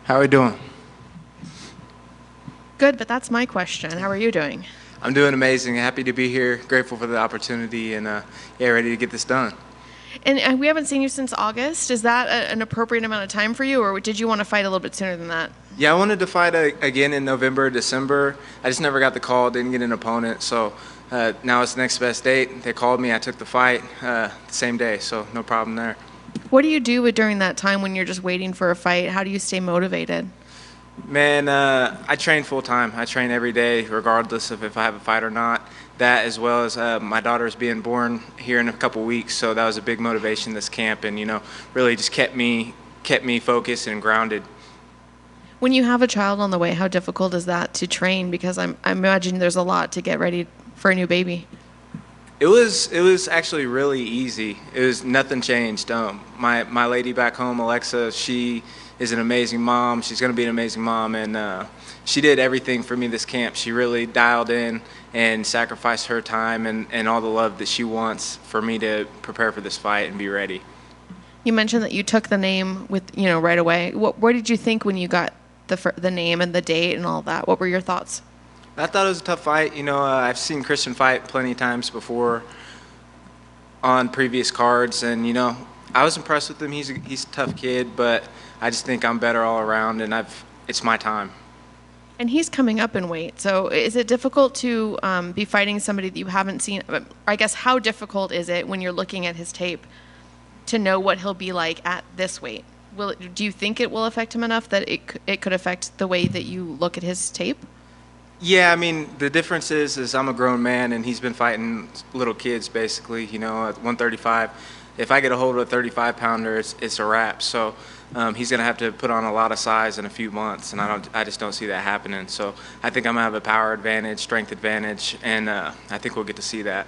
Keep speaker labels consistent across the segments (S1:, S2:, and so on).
S1: How are we doing?
S2: Good, but that's my question. How are you doing?
S1: I'm doing amazing. Happy to be here. Grateful for the opportunity, and yeah, ready to get this done.
S2: And we haven't seen you since August. Is that an appropriate amount of time for you, or did you want to fight a little bit sooner than that?
S1: Yeah, I wanted to fight again in November, December. I just never got the call. Didn't get an opponent, so now it's the next best date. They called me. I took the fight the same day, so no problem there.
S2: What do you do during that time when you're just waiting for a fight? How do you stay motivated?
S1: Man, I train full time. I train every day, regardless of if I have a fight or not. That, as well as my daughter's being born here in a couple weeks, so that was a big motivation this camp, and really just kept me focused and grounded.
S2: When you have a child on the way, how difficult is that to train? Because I imagine there's a lot to get ready for a new baby.
S1: It was actually really easy. It was nothing changed. My lady back home, Alexa, she is an amazing mom. She's going to be an amazing mom, and she did everything for me this camp. She really dialed in and sacrificed her time and all the love that she wants for me to prepare for this fight and be ready.
S2: You mentioned that you took the name right away. What did you think when you got the name and the date and all that? What were your thoughts?
S1: I thought it was a tough fight. I've seen Christian fight plenty of times before on previous cards, and I was impressed with him. He's a tough kid, but I just think I'm better all around, and it's my time.
S2: And he's coming up in weight, so is it difficult to be fighting somebody that you haven't seen? I guess how difficult is it when you're looking at his tape to know what he'll be like at this weight? Do you think it will affect him enough that it could affect the way that you look at his tape?
S1: Yeah, I mean, the difference is I'm a grown man, and he's been fighting little kids, basically, at 135. If I get a hold of a 35-pounder, it's a wrap. So he's going to have to put on a lot of size in a few months, and I just don't see that happening. So I think I'm going to have a power advantage, strength advantage, and I think we'll get to see that.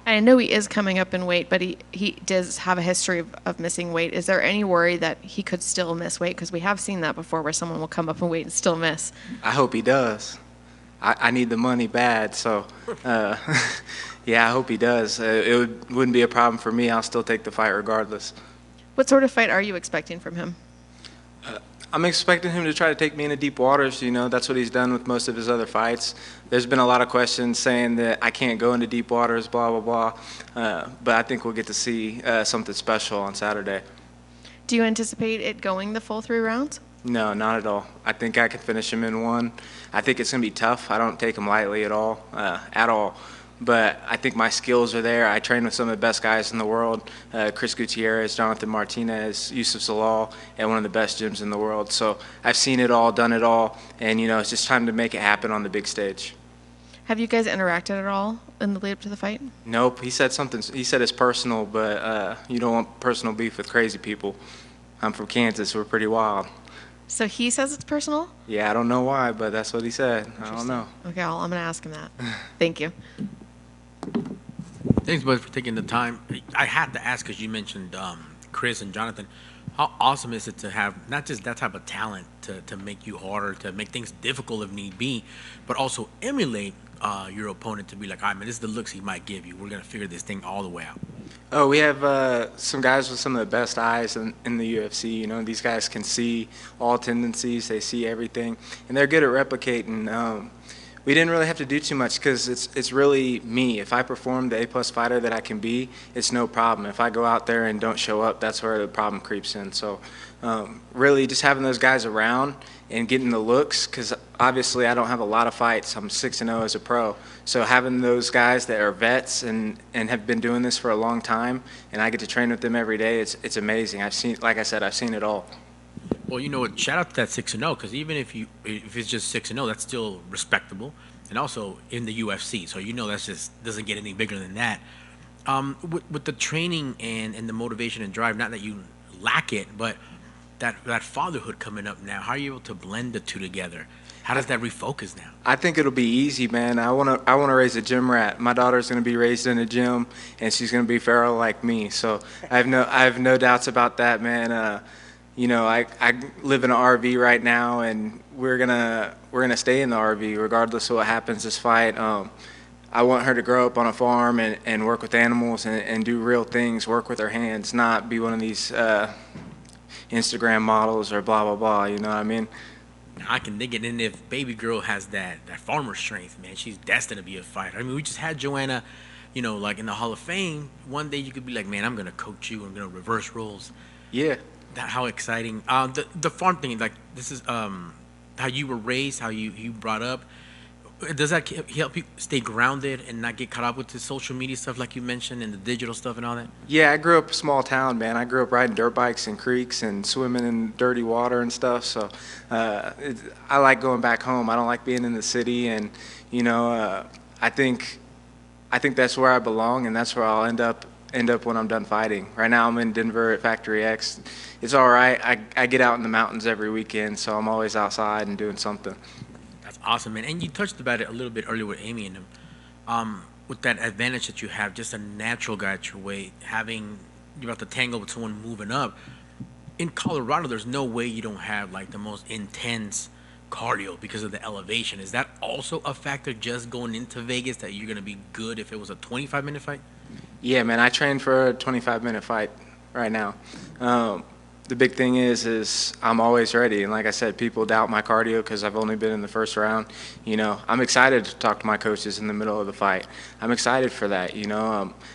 S2: I know he is coming up in weight, but he does have a history of missing weight. Is there any worry that he could still miss weight? Because we have seen that before where someone will come up in weight and still miss.
S1: I hope he does. I need the money bad, so yeah, I hope he does. Wouldn't be a problem for me. I'll still take the fight regardless.
S2: What sort of fight are you expecting from him?
S1: I'm expecting him to try to take me into deep waters. That's what he's done with most of his other fights. There's been a lot of questions saying that I can't go into deep waters, blah, blah, blah. But I think we'll get to see something special on Saturday.
S2: Do you anticipate it going the full 3 rounds?
S1: No, not at all. I think I can finish him in 1. I think it's going to be tough. I don't take him lightly at all. But I think my skills are there. I train with some of the best guys in the world, Chris Gutierrez, Jonathan Martinez, Yusuf Zalal, at one of the best gyms in the world. So I've seen it all, done it all, and it's just time to make it happen on the big stage.
S2: Have you guys interacted at all in the lead up to the fight?
S1: Nope. He said something. He said it's personal, but you don't want personal beef with crazy people. I'm from Kansas. We're pretty wild.
S2: So he says it's personal?
S1: Yeah, I don't know why, but that's what he said. I don't know.
S2: Okay, I'm going to ask him that. Thank you.
S3: Thanks, boys, for taking the time. I had to ask because you mentioned Chris and Jonathan. How awesome is it to have not just that type of talent to make you harder, to make things difficult if need be, but also emulate your opponent to be like, all right, man, this is the looks he might give you. We're going to figure this thing all the way out.
S1: Oh, we have some guys with some of the best eyes in the UFC. These guys can see all tendencies. They see everything, and they're good at replicating. We didn't really have to do too much because it's really me. If I perform the A-plus fighter that I can be, it's no problem. If I go out there and don't show up, that's where the problem creeps in. So really just having those guys around and getting the looks, because obviously I don't have a lot of fights. I'm 6-0 as a pro. So having those guys that are vets and have been doing this for a long time, and I get to train with them every day, it's amazing. Like I said, I've seen it all.
S3: Well, you know what? Shout out to that 6-0, because even if it's just 6-0, that's still respectable, and also in the UFC. So that's just doesn't get any bigger than that. With the training and the motivation and drive, not that you lack it, but that fatherhood coming up now. How are you able to blend the two together? How does that refocus now?
S1: I think it'll be easy, man. I wanna raise a gym rat. My daughter's gonna be raised in a gym, and she's gonna be feral like me. So I have no doubts about that, man. I live in an RV right now, and we're gonna stay in the RV regardless of what happens this fight. I want her to grow up on a farm and work with animals and do real things, work with her hands, not be one of these Instagram models or blah blah blah. You know what I mean?
S3: I can dig it. And if baby girl has that farmer strength, man, she's destined to be a fighter. I mean, we just had Joanna, like in the Hall of Fame. One day you could be like, man, I'm gonna coach you. I'm gonna reverse roles.
S1: Yeah.
S3: That how exciting. The farm thing, like this is how you were raised, how you brought up. Does that help you stay grounded and not get caught up with the social media stuff like you mentioned and the digital stuff and all that?
S1: Yeah, I grew up a small town, man. I grew up riding dirt bikes in creeks and swimming in dirty water and stuff. So I like going back home. I don't like being in the city, and I think that's where I belong, and that's where I'll end up when I'm done fighting. Right now, I'm in Denver at Factory X. It's all right. I get out in the mountains every weekend, so I'm always outside and doing something.
S3: That's awesome, man. And you touched about it a little bit earlier with Amy and them. With that advantage that you have, just a natural guy at your weight, you're about to tangle with someone moving up. In Colorado, there's no way you don't have like the most intense cardio because of the elevation. Is that also a factor just going into Vegas that you're going to be good if it was a 25-minute fight?
S1: Yeah, man, I train for a 25-minute fight right now. The big thing is I'm always ready. And like I said, people doubt my cardio because I've only been in the first round. I'm excited to talk to my coaches in the middle of the fight. I'm excited for that.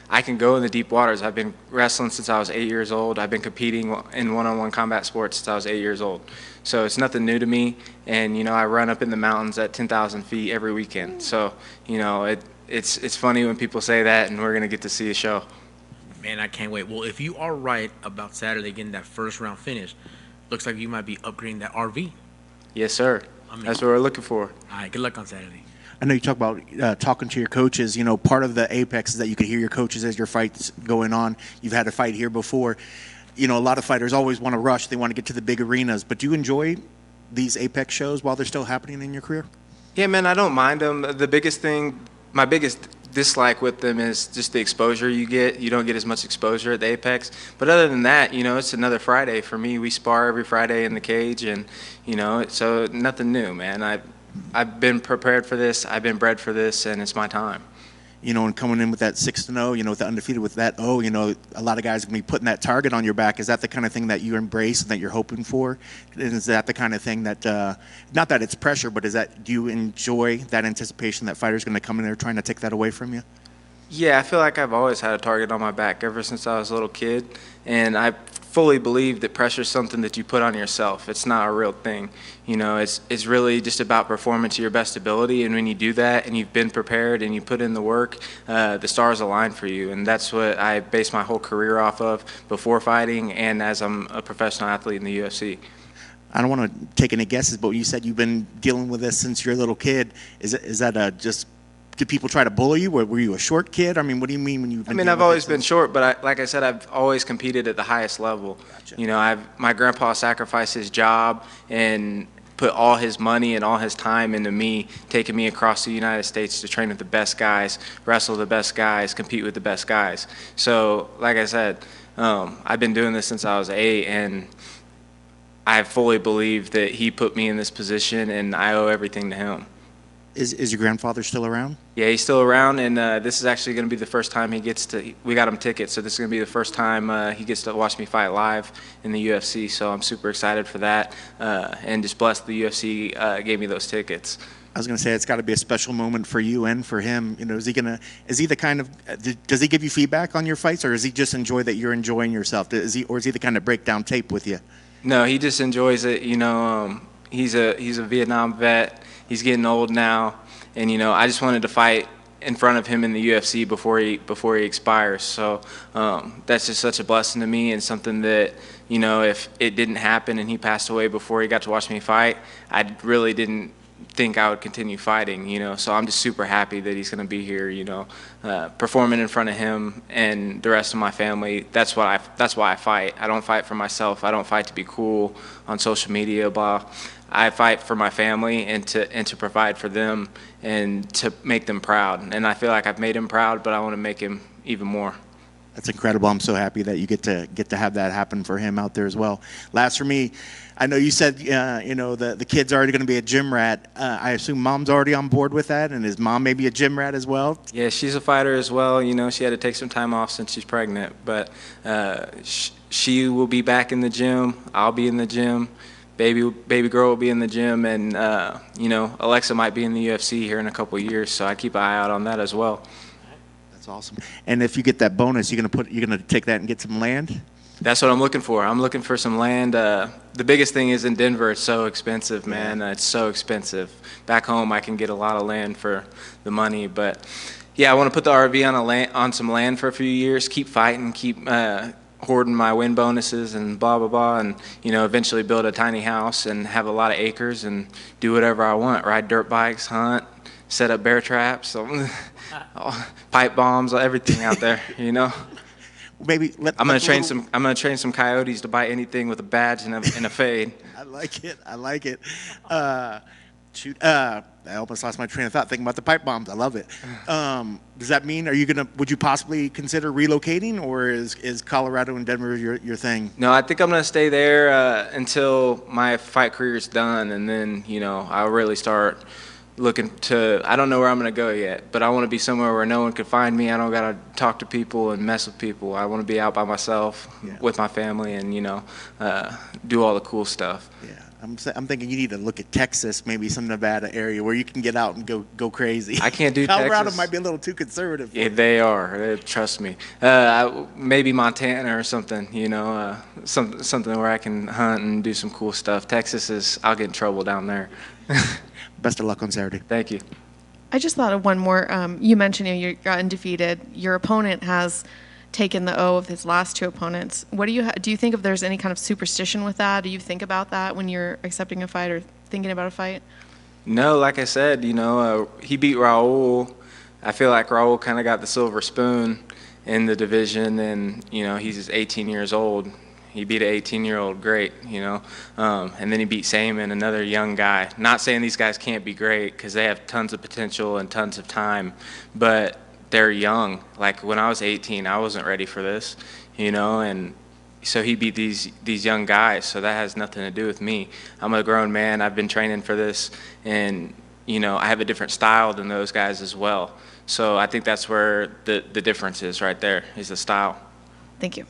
S1: I can go in the deep waters. I've been wrestling since I was 8 years old. I've been competing in one-on-one combat sports since I was 8 years old. So it's nothing new to me. And, I run up in the mountains at 10,000 feet every weekend. So, it's funny when people say that, and we're going to get to see a show.
S3: Man, I can't wait. Well, if you are right about Saturday getting that first round finish, looks like you might be upgrading that RV.
S1: Yes, sir. That's what we're looking for.
S3: All right, good luck on Saturday.
S4: I know you talk about talking to your coaches. Part of the apex is that you can hear your coaches as your fight's going on. You've had a fight here before. A lot of fighters always want to rush. They want to get to the big arenas. But do you enjoy these apex shows while they're still happening in your career?
S1: Yeah, man, I don't mind them. My biggest dislike with them is just the exposure you get. You don't get as much exposure at the Apex. But other than that, it's another Friday for me. We spar every Friday in the cage, and so nothing new, man. I've been prepared for this. I've been bred for this, and it's my time.
S4: And coming in with that 6-0, with the undefeated with that, a lot of guys are going to be putting that target on your back. Is that the kind of thing that you embrace and that you're hoping for? And is that the kind of thing that, not that it's pressure, but do you enjoy that anticipation that fighters going to come in there trying to take that away from you?
S1: Yeah, I feel like I've always had a target on my back ever since I was a little kid, and I fully believe that pressure is something that you put on yourself. It's not a real thing. It's really just about performing to your best ability, and when you do that and you've been prepared and you put in the work, the stars align for you, and that's what I base my whole career off of before fighting and as I'm a professional athlete in the UFC.
S4: I don't want to take any guesses, but you said you've been dealing with this since you're a little kid. Is that just... Did people try to bully you? Or were you a short kid? I mean, what do you mean when you've been...
S1: I've always been short, but like I said, I've always competed at the highest level. Gotcha. My grandpa sacrificed his job and put all his money and all his time into me, taking me across the United States to train with the best guys, wrestle the best guys, compete with the best guys. So, like I said, I've been doing this since I was 8, and I fully believe that he put me in this position, and I owe everything to him.
S4: Is your grandfather still around?
S1: Yeah, he's still around, and this is actually going to be the first time he gets to. We got him tickets, so this is going to be the first time he gets to watch me fight live in the UFC. So I'm super excited for that, and just blessed the UFC gave me those tickets.
S4: I was going to say it's got to be a special moment for you and for him. Is he the kind of? Does he give you feedback on your fights, or does he just enjoy that you're enjoying yourself? Is he the kind of break down tape with you?
S1: No, he just enjoys it. He's a Vietnam vet. He's getting old now, and I just wanted to fight in front of him in the UFC before he expires. So that's just such a blessing to me, and something that if it didn't happen and he passed away before he got to watch me fight, I really didn't think I would continue fighting. So I'm just super happy that he's going to be here. Performing in front of him and the rest of my family. That's why I fight. I don't fight for myself. I don't fight to be cool on social media. Blah. I fight for my family and to provide for them and to make them proud. And I feel like I've made him proud, but I want to make him even more.
S4: That's incredible. I'm so happy that you get to have that happen for him out there as well. Last for me, I know you said the kid's already going to be a gym rat. I assume mom's already on board with that, and is mom maybe a gym rat as well?
S1: Yeah, she's a fighter as well. She had to take some time off since she's pregnant, but she will be back in the gym. I'll be in the gym. Baby girl will be in the gym, and you know, Alexa might be in the UFC here in a couple of years. So I keep an eye out on that as well.
S4: That's awesome. And if you get that bonus, you're gonna take that and get some land.
S1: That's what I'm looking for. I'm looking for some land. The biggest thing is in Denver, it's so expensive, man. It's so expensive. Back home, I can get a lot of land for the money, but yeah, I want to put the RV on some land for a few years, keep fighting, keep hoarding my win bonuses and blah, blah, blah, and, you know, eventually build a tiny house and have a lot of acres and do whatever I want, ride dirt bikes, hunt, set up bear traps, pipe bombs, everything out there, you know.
S4: Maybe
S1: I'm gonna train some coyotes to bite anything with a badge and a fade.
S4: I like it. I like it. Shoot. I almost lost my train of thought thinking about the pipe bombs. I love it. Does that mean would you possibly consider relocating, or is Colorado and Denver your thing?
S1: No, I think I'm gonna stay there until my fight career is done, and then, you know, I'll really start looking to. I don't know where I'm gonna go yet, but I want to be somewhere where no one can find me. I don't gotta talk to people and mess with people. I want to be out by myself with my family, and, you know, do all the cool stuff.
S4: Yeah. I'm thinking you need to look at Texas, maybe some Nevada area where you can get out and go crazy.
S1: I can't do
S4: Colorado
S1: Texas.
S4: might be a little too conservative.
S1: Yeah, they are. Trust me. Maybe Montana or something. You know, something where I can hunt and do some cool stuff. Texas is. I'll get in trouble down there.
S4: Best of luck on Saturday.
S1: Thank you.
S2: I just thought of one more. You mentioned you're undefeated. Your opponent has taken the O of his last two opponents. What do you think if there's any kind of superstition with that? Do you think about that when you're accepting a fight or thinking about a fight?
S1: No, like I said, you know, he beat Raul. I feel like Raul kind of got the silver spoon in the division, and, you know, he's 18 years old. He beat an 18-year-old great, you know, and then he beat Saman, another young guy. Not saying these guys can't be great, because they have tons of potential and tons of time, but they're young. Like when I was 18, I wasn't ready for this, you know, and so he beat these young guys. So that has nothing to do with me. I'm a grown man. I've been training for this, and, you know, I have a different style than those guys as well. So I think that's where the difference is right there, is the style.
S2: Thank you.